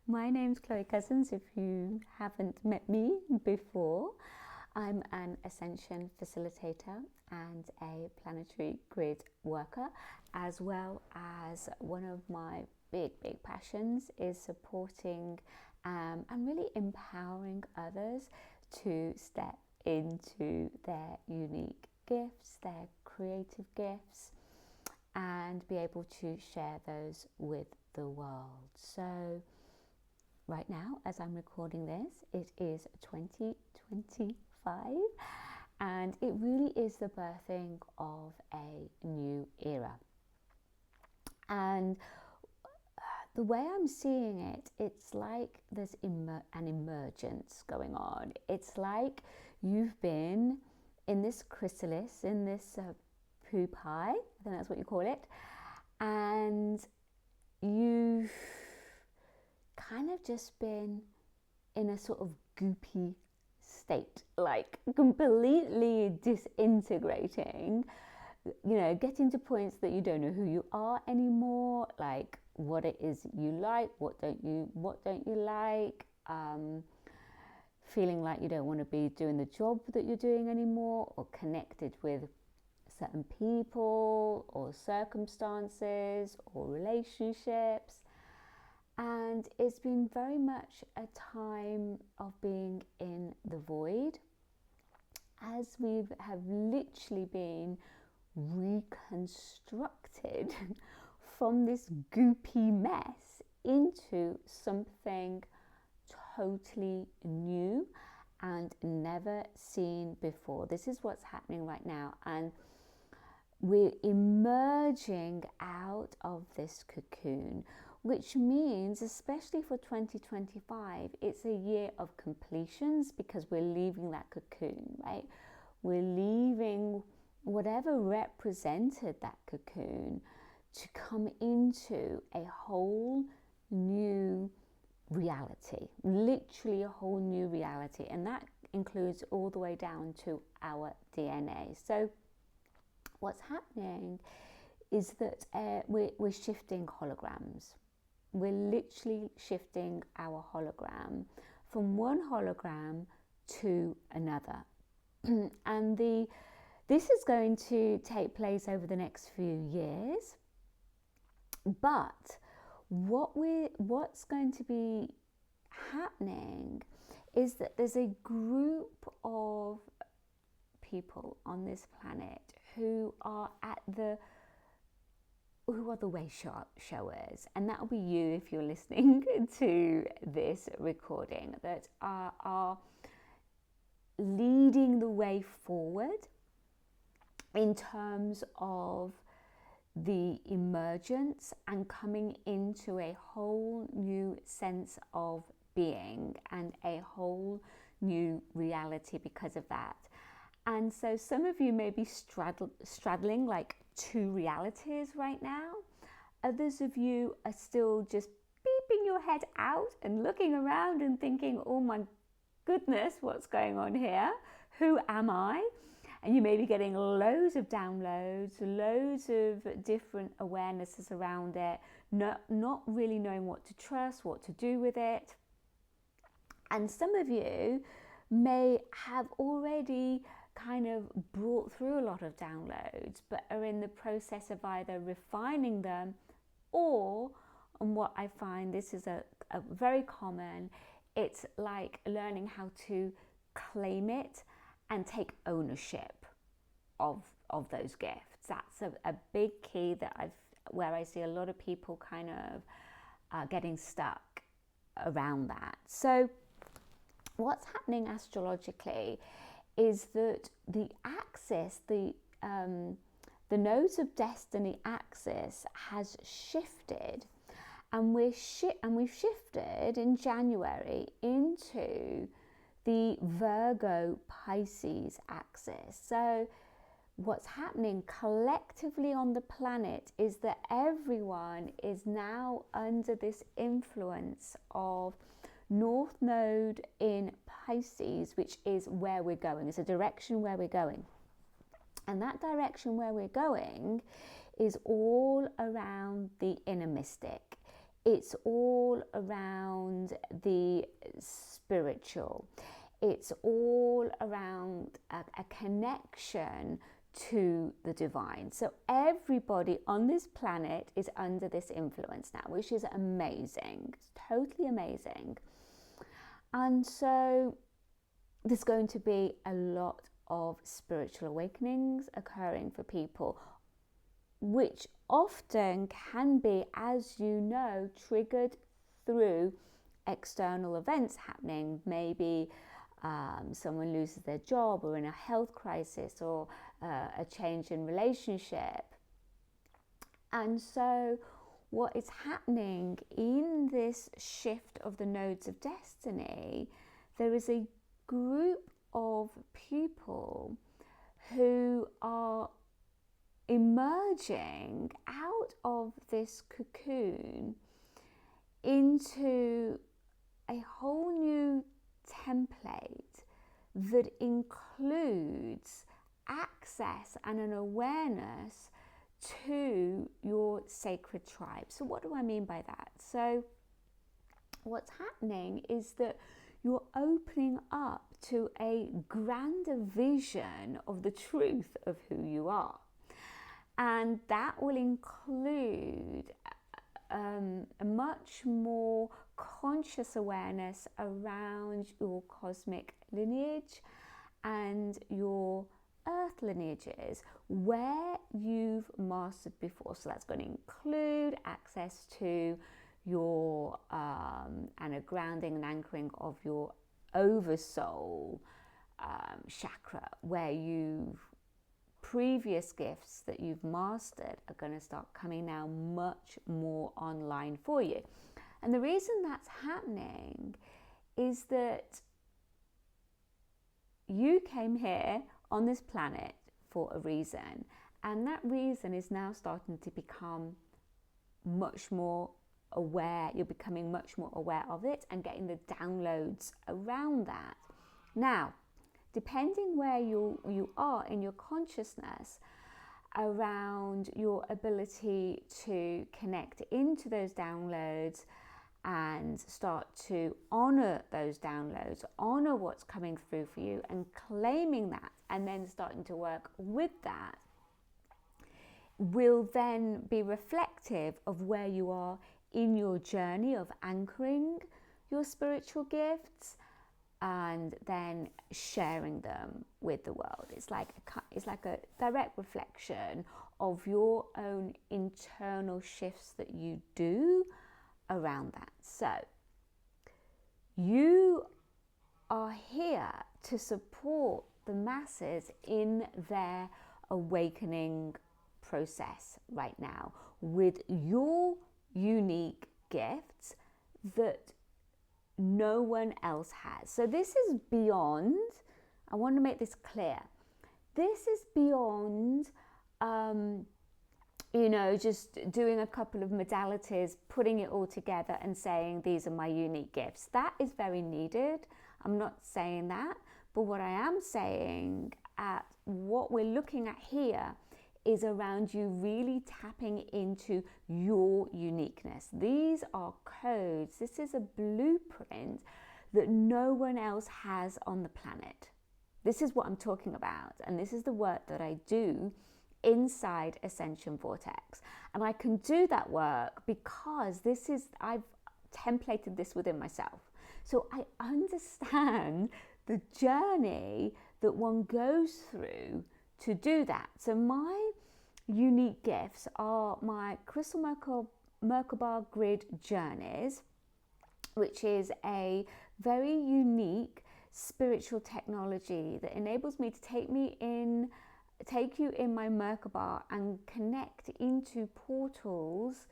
My name's Chloe Cousins, if you haven't met me before. I'm an Ascension facilitator and a planetary grid worker, as well as one of my big passions is supporting and really empowering others to step into their unique gifts, their creative gifts, and be able to share those with the world. So right now, as I'm recording this, it is 2025, and it really is the birthing of a new era. And the way I'm seeing it, it's like there's an emergence going on. It's like you've been in this chrysalis, in this pupae, I think that's what you call it, and you've kind of just been in a sort of goopy state, like completely disintegrating, getting to points that you don't know who you are anymore, like what it is you like, what don't you like, feeling like you don't want to be doing the job that you're doing anymore, or connected with certain people or circumstances or relationships. And it's been very much a time of being in the void, as we have literally been reconstructed from this goopy mess into something totally new and never seen before. This is what's happening right now, and we're emerging out of this cocoon, which means, especially for 2025, it's a year of completions, because we're leaving that cocoon, right? We're leaving whatever represented that cocoon to come into a whole new reality, literally a whole new reality. And that includes all the way down to our DNA. So what's happening is that we're shifting holograms. We're literally shifting our hologram from one hologram to another. And this is going to take place over the next few years. But what's going to be happening is that there's a group of people on this planet who are the wayshowers, and that will be you if you're listening to this recording, that are leading the way forward in terms of the emergence and coming into a whole new sense of being and a whole new reality because of that. And so some of you may be straddling like two realities right now. Others of you are still just peeping your head out and looking around and thinking, oh my goodness, what's going on here? Who am I? And you may be getting loads of downloads, loads of different awarenesses around it, not really knowing what to trust, what to do with it. And some of you may have already kind of brought through a lot of downloads, but are in the process of either refining them or, and what I find, this is a very common, it's like learning how to claim it and take ownership of those gifts. That's a big key that where I see a lot of people kind of getting stuck around that. So what's happening astrologically is that the axis, the nodes of destiny axis has shifted, and we've shifted in January into the Virgo Pisces axis. So what's happening collectively on the planet is that everyone is now under this influence of North Node in Pisces, which is where we're going. It's a direction where we're going. And that direction where we're going is all around the inner mystic. It's all around the spiritual. It's all around a connection to the divine. So everybody on this planet is under this influence now, which is amazing. It's totally amazing. And so there's going to be a lot of spiritual awakenings occurring for people, which often can be, as you know, triggered through external events happening. Maybe someone loses their job, or in a health crisis, or a change in relationship. And so what is happening in this shift of the nodes of destiny, there is a group of people who are emerging out of this cocoon into a whole new template that includes access and an awareness to your sacred tribe. So what do I mean by that? So what's happening is that you're opening up to a grander vision of the truth of who you are. And that will include a much more conscious awareness around your cosmic lineage and your earth lineages where you've mastered before. So that's going to include access to your and a grounding and anchoring of your oversoul chakra, where you've previous gifts that you've mastered are going to start coming now much more online for you. And the reason that's happening is that you came here on this planet for a reason, and that reason is now starting to become much more aware. You're becoming much more aware of it and getting the downloads around that. Now, depending where you are in your consciousness around your ability to connect into those downloads and start to honor those downloads, honor what's coming through for you and claiming that, and then starting to work with that, will then be reflective of where you are in your journey of anchoring your spiritual gifts and then sharing them with the world. It's like a direct reflection of your own internal shifts that you do around that. So you are here to support the masses in their awakening process right now with your unique gifts that no one else has. So this is beyond, I want to make this clear, this is beyond just doing a couple of modalities, putting it all together and saying these are my unique gifts. That is very needed. I'm not saying that, but what I am saying, at what we're looking at here, is around you really tapping into your uniqueness. These are codes. This is a blueprint that no one else has on the planet. This is what I'm talking about, and this is the work that I do inside Ascension Vortex. And I can do that work because I've templated this within myself. So I understand the journey that one goes through to do that. So my unique gifts are my Crystal Merkaba Grid Journeys, which is a very unique spiritual technology that enables me to take you in my Merkaba and connect into portals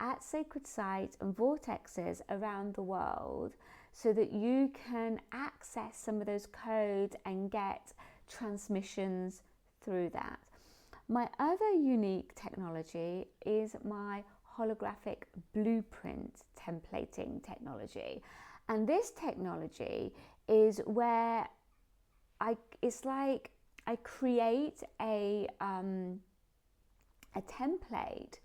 at sacred sites and vortexes around the world, so that you can access some of those codes and get transmissions through that. My other unique technology is my holographic blueprint templating technology. And this technology is where I create a template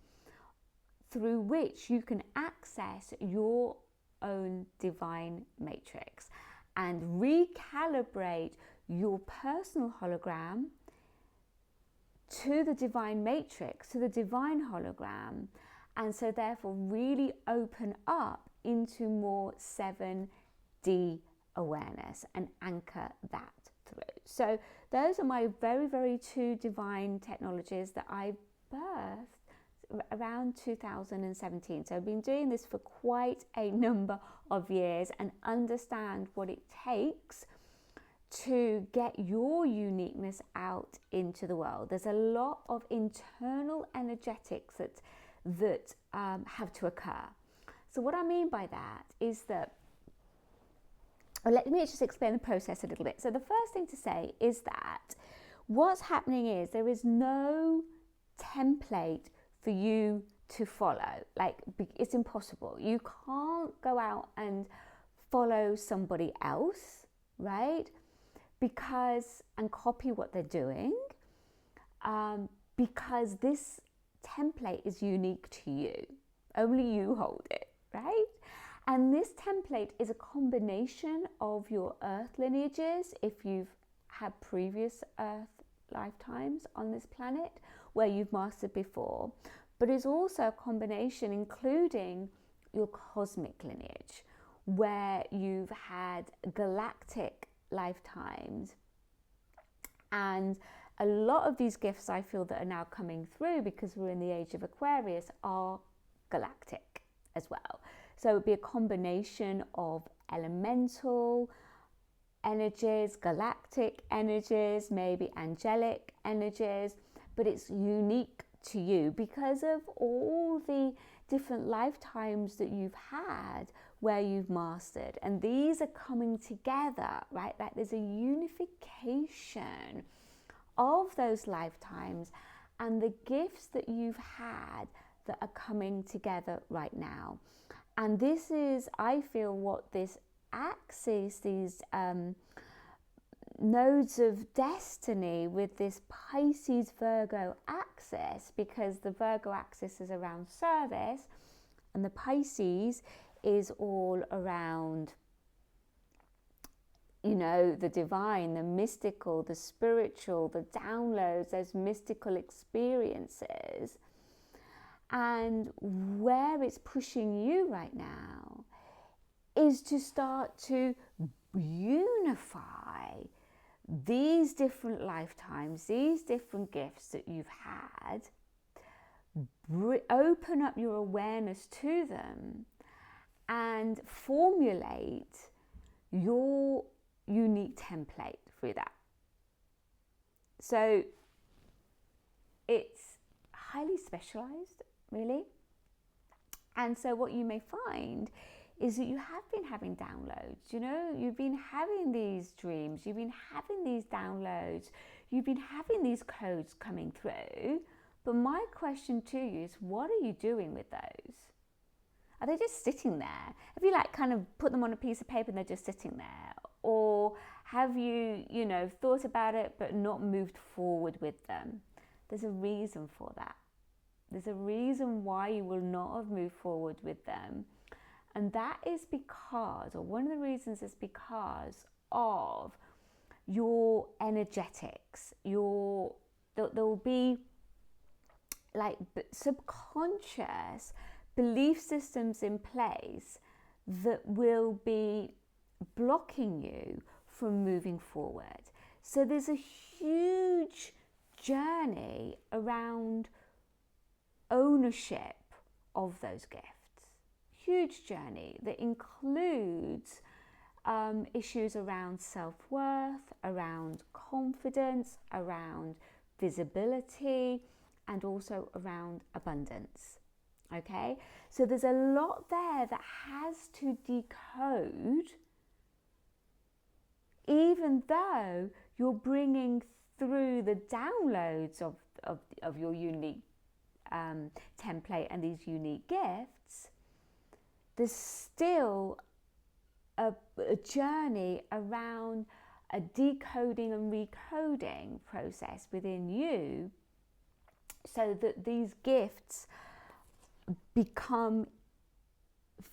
through which you can access your own divine matrix and recalibrate your personal hologram to the divine matrix, to the divine hologram, and so therefore really open up into more 7D awareness and anchor that through. So those are my very, very two divine technologies that I birthed around 2017. So I've been doing this for quite a number of years and understand what it takes to get your uniqueness out into the world. There's a lot of internal energetics that have to occur. So what I mean by that is that, let me just explain the process a little bit. So the first thing to say is that what's happening is there is no template for you to follow. Like, it's impossible. You can't go out and follow somebody else, right? And copy what they're doing, because this template is unique to you. Only you hold it, right? And this template is a combination of your earth lineages, if you've had previous earth lifetimes on this planet where you've mastered before, but it's also a combination including your cosmic lineage, where you've had galactic lifetimes. And a lot of these gifts I feel that are now coming through, because we're in the age of Aquarius, are galactic as well. So it would be a combination of elemental energies, galactic energies, maybe angelic energies, but it's unique to you because of all the different lifetimes that you've had where you've mastered. And these are coming together, right? Like there's a unification of those lifetimes and the gifts that you've had that are coming together right now. And this is, I feel, what this axis, these nodes of destiny with this Pisces Virgo axis, because the Virgo axis is around service and the Pisces is all around, you know, the divine, the mystical, the spiritual, the downloads, those mystical experiences. And where it's pushing you right now is to start to unify these different lifetimes, these different gifts that you've had, open up your awareness to them and formulate your unique template through that. So it's highly specialized, really. And so what you may find is that you have been having downloads, you know, you've been having these dreams, you've been having these downloads, you've been having these codes coming through. But my question to you is, what are you doing with those? Are they just sitting there? Have you like kind of put them on a piece of paper and they're just sitting there? Or have you, you know, thought about it but not moved forward with them? There's a reason for that. There's a reason why you will not have moved forward with them. And that is because, or one of the reasons is because of your energetics. There will be like subconscious belief systems in place that will be blocking you from moving forward. So there's a huge journey around ownership of those gifts. Huge journey that includes issues around self-worth, around confidence, around visibility, and also around abundance. Okay, so there's a lot there that has to decode, even though you're bringing through the downloads of your unique template and these unique gifts. There's still a journey around a decoding and recoding process within you, so that these gifts become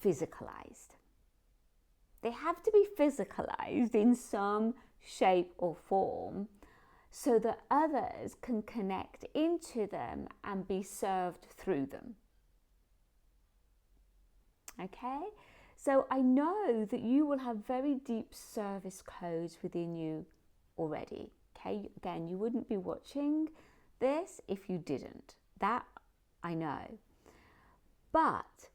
physicalized. They have to be physicalized in some shape or form so that others can connect into them and be served through them. Okay? So I know that you will have very deep service codes within you already. Okay? Again, you wouldn't be watching this if you didn't. That I know. But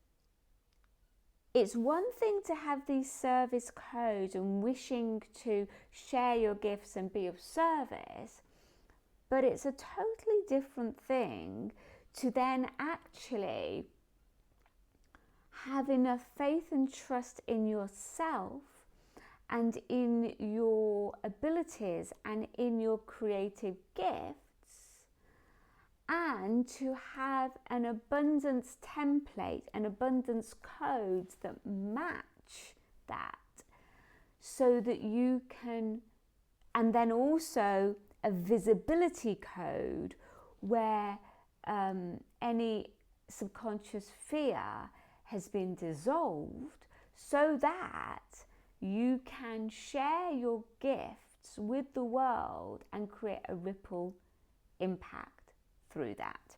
it's one thing to have these service codes and wishing to share your gifts and be of service, but it's a totally different thing to then actually have enough faith and trust in yourself and in your abilities and in your creative gifts, and to have an abundance template and abundance codes that match that, so that you can, and then also a visibility code where any subconscious fear has been dissolved, so that you can share your gifts with the world and create a ripple impact through that.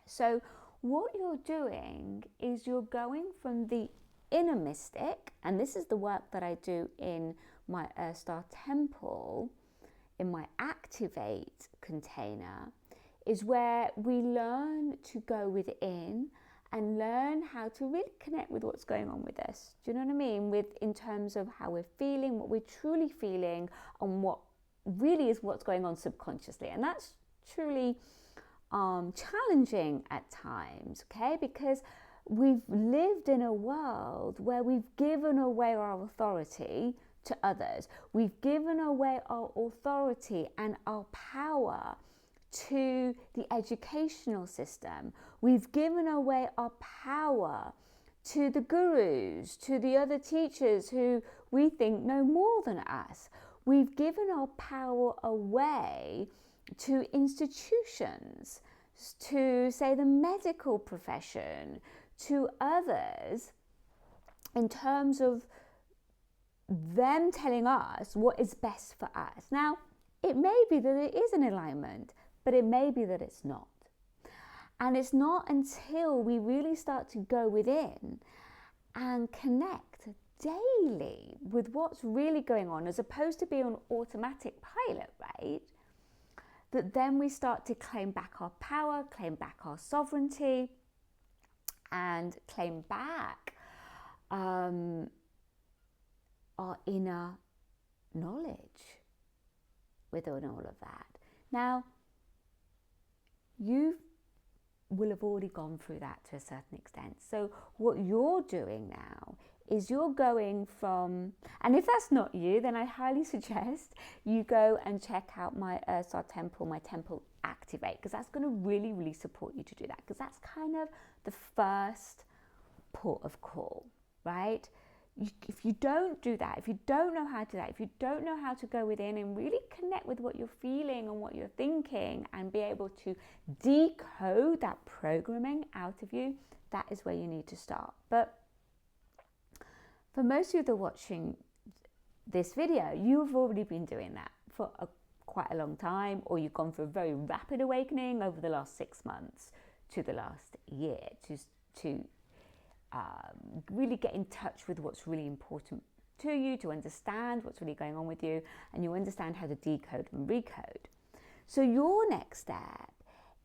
So what you're doing is you're going from the inner mystic, and this is the work that I do in my Earth Star Temple, in my Activate container, is where we learn to go within and learn how to really connect with what's going on with us. Do you know what I mean? In terms of how we're feeling, what we're truly feeling, and what really is what's going on subconsciously. And that's truly challenging at times, okay? Because we've lived in a world where we've given away our authority to others. We've given away our authority and our power to the educational system. We've given away our power to the gurus, to the other teachers who we think know more than us. We've given our power away to institutions, to say the medical profession, to others, in terms of them telling us what is best for us. Now, it may be that it is an alignment, but it may be that it's not. And it's not until we really start to go within and connect daily with what's really going on, as opposed to being on automatic pilot, right? That then we start to claim back our power, claim back our sovereignty, and claim back our inner knowledge within all of that. Now, you will have already gone through that to a certain extent. So what you're doing now is you're going from, and if that's not you, then I highly suggest you go and check out my Earth Star Temple, my Temple Activate, because that's going to really, really support you to do that, because that's kind of the first port of call, right? If you don't do that, if you don't know how to do that, if you don't know how to go within and really connect with what you're feeling and what you're thinking and be able to decode that programming out of you, that is where you need to start. But for most of you that are watching this video, you've already been doing that for quite a long time, or you've gone through a very rapid awakening over the last 6 months to the last year to really get in touch with what's really important to you, to understand what's really going on with you, and you understand how to decode and recode. So your next step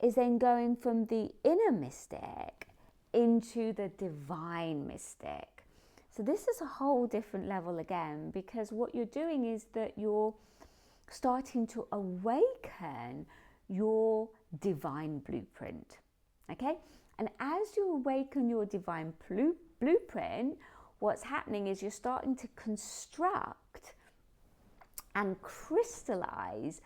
is then going from the inner mystic into the divine mystic. So this is a whole different level again, because what you're doing is that you're starting to awaken your divine blueprint, okay? And as you awaken your divine blueprint, what's happening is you're starting to construct and crystallize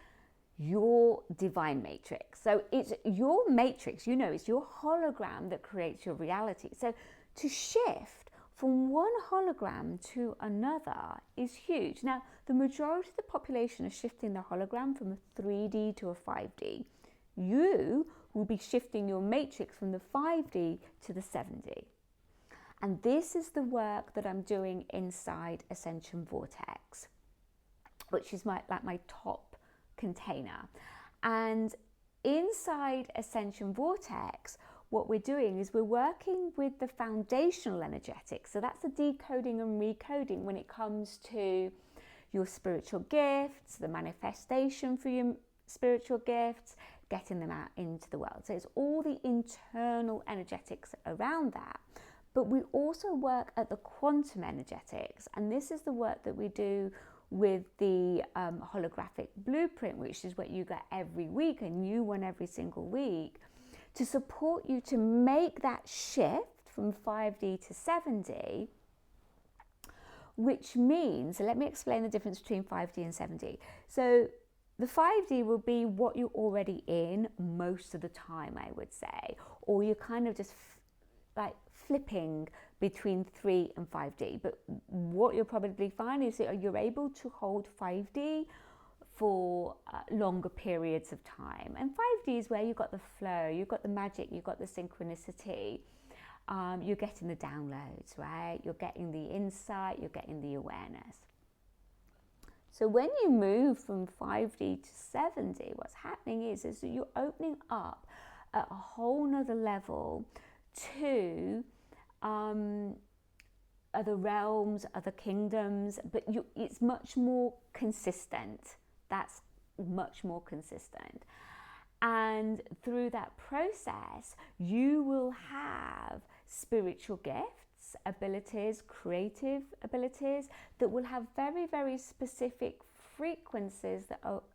your divine matrix. So it's your matrix, it's your hologram that creates your reality. So to shift from one hologram to another is huge. Now, the majority of the population is shifting the hologram from a 3D to a 5D. you will be shifting your matrix from the 5D to the 7D. And this is the work that I'm doing inside Ascension Vortex, which is my top container. And inside Ascension Vortex, what we're doing is we're working with the foundational energetics. So that's the decoding and recoding when it comes to your spiritual gifts, the manifestation for your spiritual gifts, getting them out into the world. So it's all the internal energetics around that. But we also work at the quantum energetics, and this is the work that we do with the holographic blueprint, which is what you get every week, a new one every single week, to support you to make that shift from 5D to 7D, which means, so let me explain the difference between 5D and 7D. So the 5D will be what you're already in most of the time, I would say, or you're kind of just like flipping between 3 and 5D. But what you'll probably find is that you're able to hold 5D for longer periods of time. And 5D is where you've got the flow, you've got the magic, you've got the synchronicity. You're getting the downloads, right? You're getting the insight, you're getting the awareness. So when you move from 5D to 7D, what's happening is that you're opening up at a whole nother level to other realms, other kingdoms, but it's much more consistent. That's much more consistent. And through that process, you will have spiritual gifts, abilities, creative abilities that will have very, very specific frequencies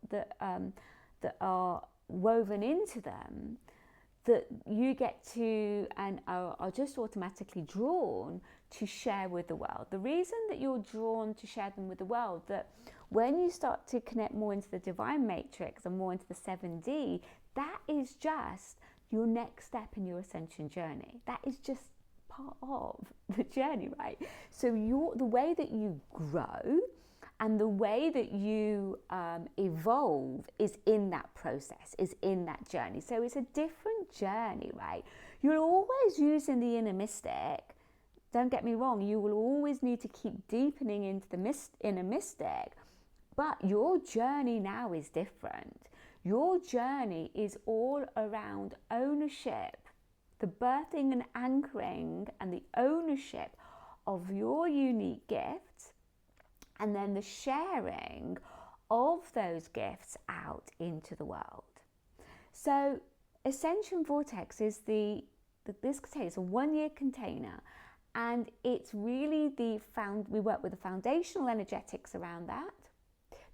that are woven into them, that you get to and are just automatically drawn to share with the world. The reason that you're drawn to share them with the world, that when you start to connect more into the divine matrix and more into the 7D, that is just your next step in your ascension journey. That is just part of the journey, right? So the way that you grow and the way that you evolve is in that process, is in that journey. So it's a different journey, right? You're always using the inner mystic. Don't get me wrong, you will always need to keep deepening into the inner mystic, but your journey now is different. Your journey is all around ownership, the birthing and anchoring and the ownership of your unique gifts, and then the sharing of those gifts out into the world. So Ascension Vortex is this container, it's a 1-year container, and it's really we work with the foundational energetics around that,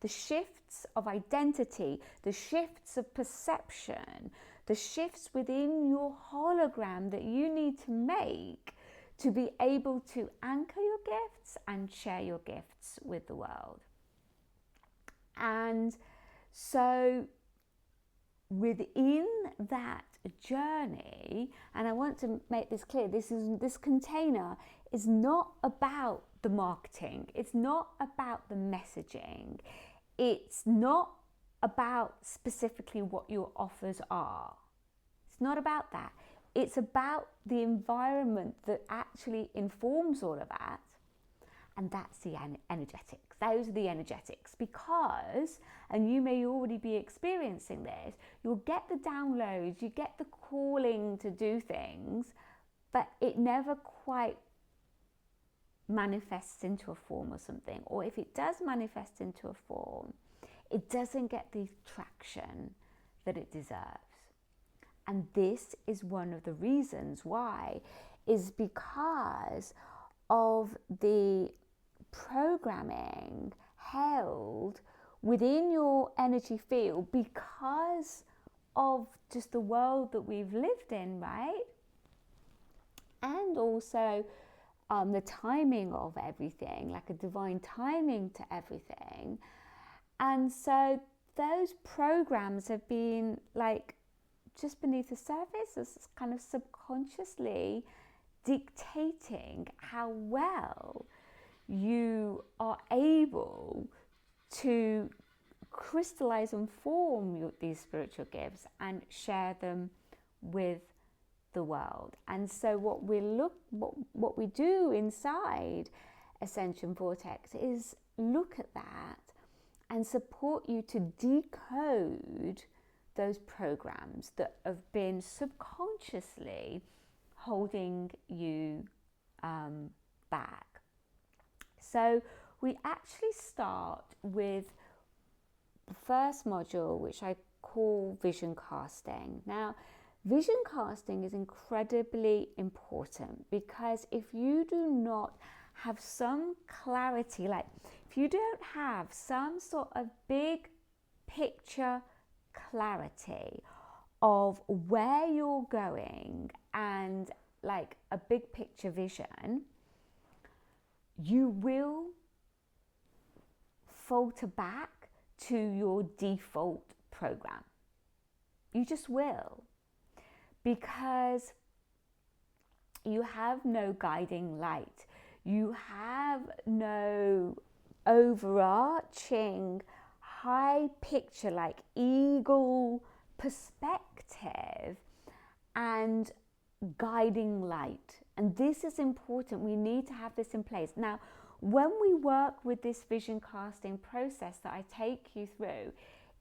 the shifts of identity, the shifts of perception, the shifts within your hologram that you need to make to be able to anchor your gifts and share your gifts with the world. And so within that journey, and I want to make this clear, this container is not about the marketing, it's not about the messaging, it's not about specifically what your offers are. It's not about that. It's about the environment that actually informs all of that. And that's the energetics. Those are the energetics. Because, and you may already be experiencing this, you'll get the downloads, you get the calling to do things, but it never quite manifests into a form or something. Or if it does manifest into a form, it doesn't get the traction that it deserves. And this is one of the reasons why, is because of the programming held within your energy field, because of just the world that we've lived in, right? And also the timing of everything, like a divine timing to everything. And so those programs have been like just beneath the surface, as kind of subconsciously dictating how well you are able to crystallize and form these spiritual gifts and share them with the world. And so what we do inside Ascension Vortex is look at that and support you to decode those programs that have been subconsciously holding you back. So we actually start with the first module, which I call vision casting. Now, vision casting is incredibly important, because if you do not have some clarity, like if you don't have some sort of big picture clarity of where you're going and like a big picture vision, you will falter back to your default program. You just will, because you have no guiding light. You have no overarching high picture, like eagle perspective and guiding light. And this is important. We need to have this in place. Now, when we work with this vision casting process that I take you through,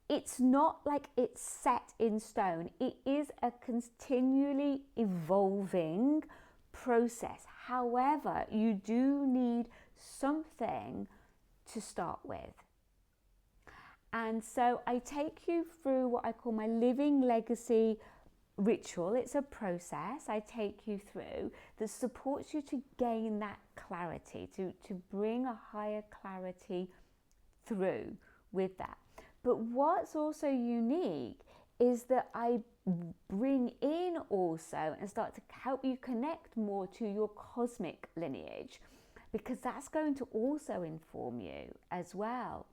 it's not like it's set in stone. It is a continually evolving process. However, you do need something to start with. And so I take you through what I call my living legacy ritual. It's a process I take you through that supports you to gain that clarity, to bring a higher clarity through with that. But what's also unique is that I bring in also and start to help you connect more to your cosmic lineage, because that's going to also inform you as well.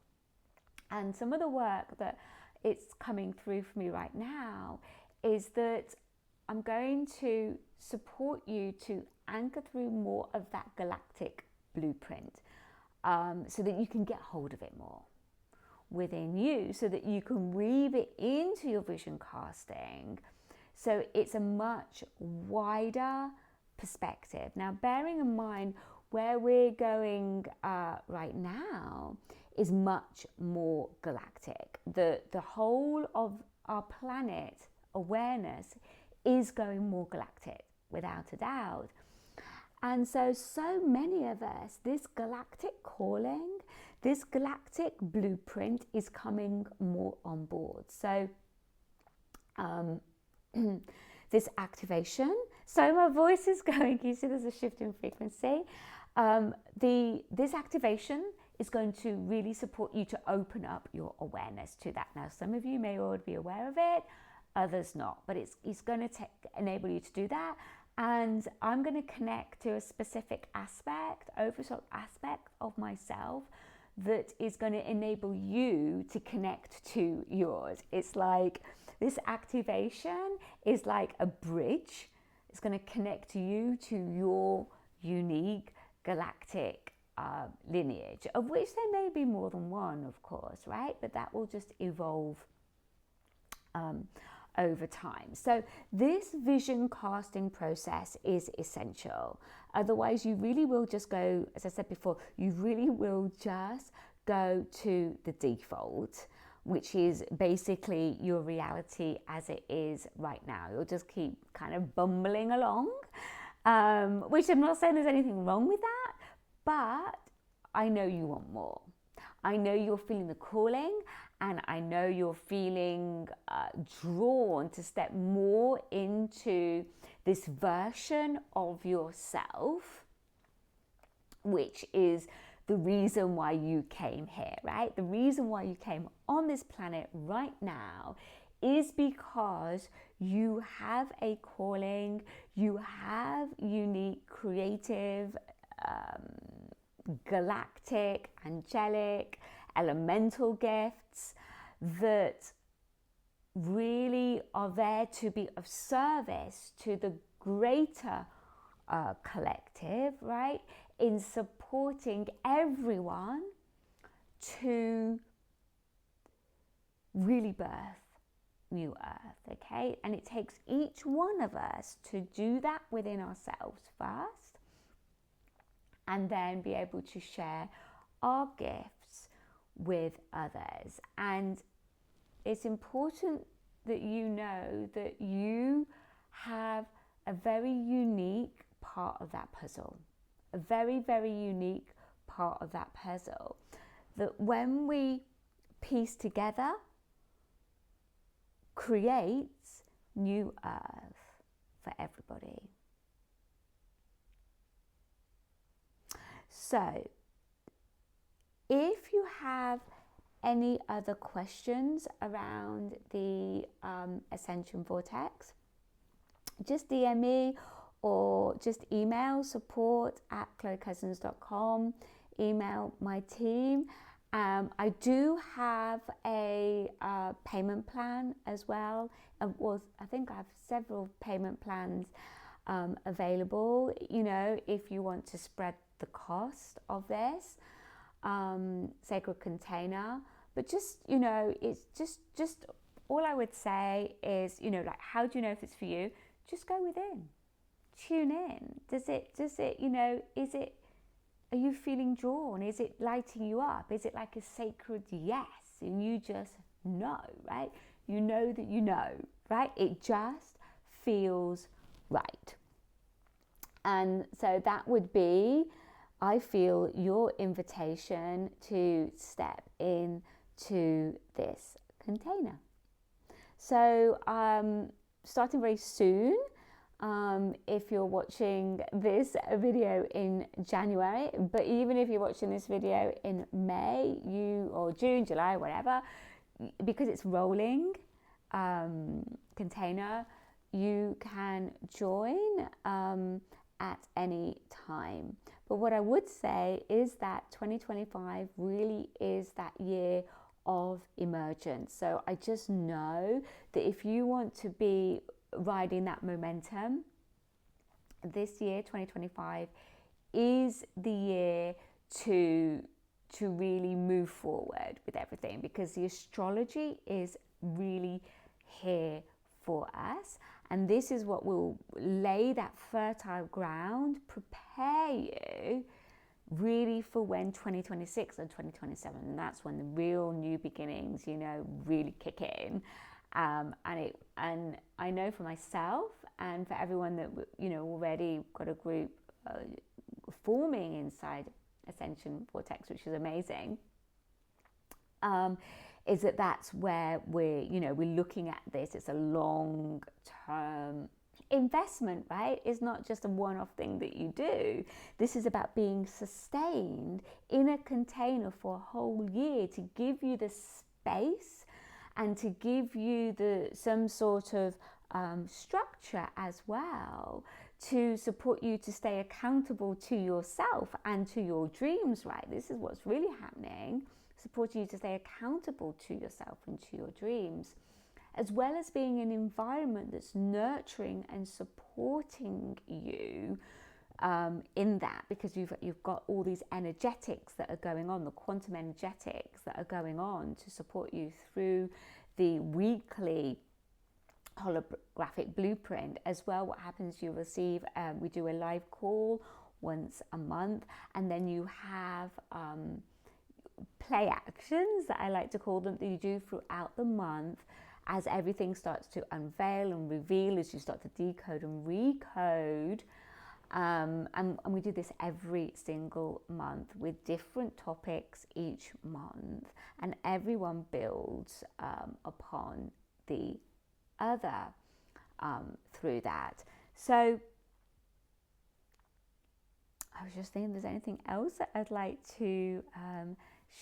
And some of the work that it's coming through for me right now is that I'm going to support you to anchor through more of that galactic blueprint, so that you can get hold of it more within you, so that you can weave it into your vision casting. So it's a much wider perspective. Now, bearing in mind where we're going right now is much more galactic. The whole of our planet awareness is going more galactic, without a doubt. And so many of us, this galactic calling, this galactic blueprint is coming more on board. So this activation, so my voice is going, you see there's a shift in frequency. This activation is going to really support you to open up your awareness to that. Now, some of you may already be aware of it, others not, but it's going to enable you to do that. And I'm going to connect to a specific aspect, overall aspect of myself that is going to enable you to connect to yours. It's like this activation is like a bridge. It's going to connect you to your unique galactic lineage, of which there may be more than one, of course, right? But that will just evolve over time. So this vision casting process is essential. Otherwise, you really will just go, as I said before, you really will just go to the default, which is basically your reality as it is right now. You'll just keep kind of bumbling along, which I'm not saying there's anything wrong with that, but I know you want more. I know you're feeling the calling, and I know you're feeling drawn to step more into this version of yourself, which is the reason why you came here, right? The reason why you came on this planet right now is because you have a calling, you have unique, creative, galactic, angelic, elemental gifts that really are there to be of service to the greater collective, right? In supporting everyone to really birth new earth, okay? And it takes each one of us to do that within ourselves first, and then be able to share our gifts with others. And it's important that you know that you have a very unique part of that puzzle, a very, very unique part of that puzzle, that when we piece together, creates new earth for everybody. So if you have any other questions around the Ascension Vortex, just DM me or just email support@chloecousins.com, email my team. I do have a payment plan as well. I think I have several payment plans available, you know, if you want to spread the cost of this sacred container. But just, you know, it's just all I would say is, you know, like, how do you know if it's for you? Just go within, tune in. Does it, you know, are you feeling drawn? Is it lighting you up? Is it like a sacred yes? And you just know, right? You know that you know, right? It just feels right. And so that would be, I feel, your invitation to step into this container. So starting very soon, if you're watching this video in January, but even if you're watching this video in May, or June, July, whatever, because it's rolling container, you can join at any time. But what I would say is that 2025 really is that year of emergence. So I just know that if you want to be riding that momentum, this year 2025 is the year to really move forward with everything, because the astrology is really here for us, and this is what will lay that fertile ground, prepare you really for when 2026 and 2027, and that's when the real new beginnings, you know, really kick in. And I know for myself and for everyone that, you know, already got a group forming inside Ascension Vortex, which is amazing, is that's where we're looking at this. It's a long-term investment, right? It's not just a one-off thing that you do. This is about being sustained in a container for a whole year, to give you the space and to give you some sort of structure as well, to support you to stay accountable to yourself and to your dreams, right? This is what's really happening. Support you to stay accountable to yourself and to your dreams, as well as being an environment that's nurturing and supporting you in that, because you've got all these energetics that are going on, the quantum energetics that are going on to support you through the weekly holographic blueprint. As well, what happens, you receive, we do a live call once a month, and then you have play actions, that I like to call them, that you do throughout the month as everything starts to unveil and reveal, as you start to decode and recode. And we do this every single month with different topics each month, and everyone builds upon the other through that. So I was just thinking, if there's anything else that I'd like to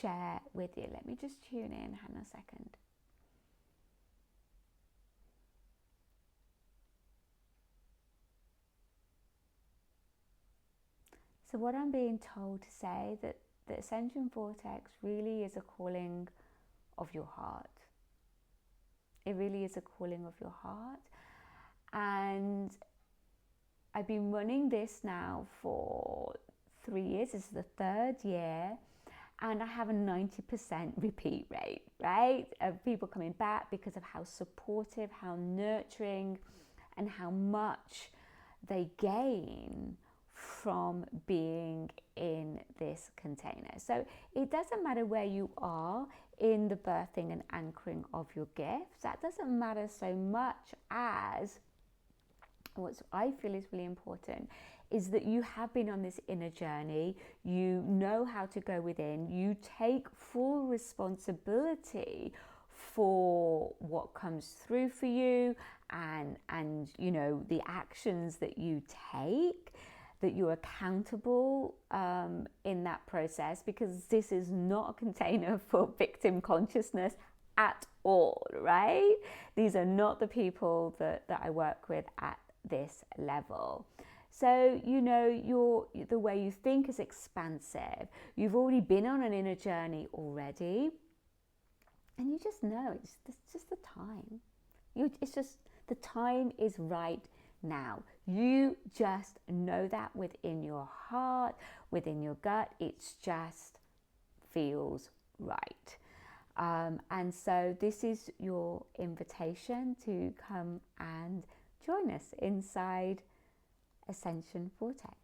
share with you. Let me just tune in, hang on a second. So what I'm being told to say, that the Ascension Vortex really is a calling of your heart. It really is a calling of your heart. And I've been running this now for 3 years. This is the 3rd year. and I have a 90% repeat rate, right? Of people coming back because of how supportive, how nurturing, and how much they gain from being in this container. So it doesn't matter where you are in the birthing and anchoring of your gifts. That doesn't matter so much as what I feel is really important is that you have been on this inner journey, you know how to go within, you take full responsibility for what comes through for you, and you know, the actions that you take, that you're accountable in that process, because this is not a container for victim consciousness at all, right? These are not the people that I work with at this level. So, you know, the way you think is expansive. You've already been on an inner journey already, and you just know it's just the time. It's just the time is right now. You just know that within your heart, within your gut. It's just feels right. And so this is your invitation to come and join us inside Ascension Vortex.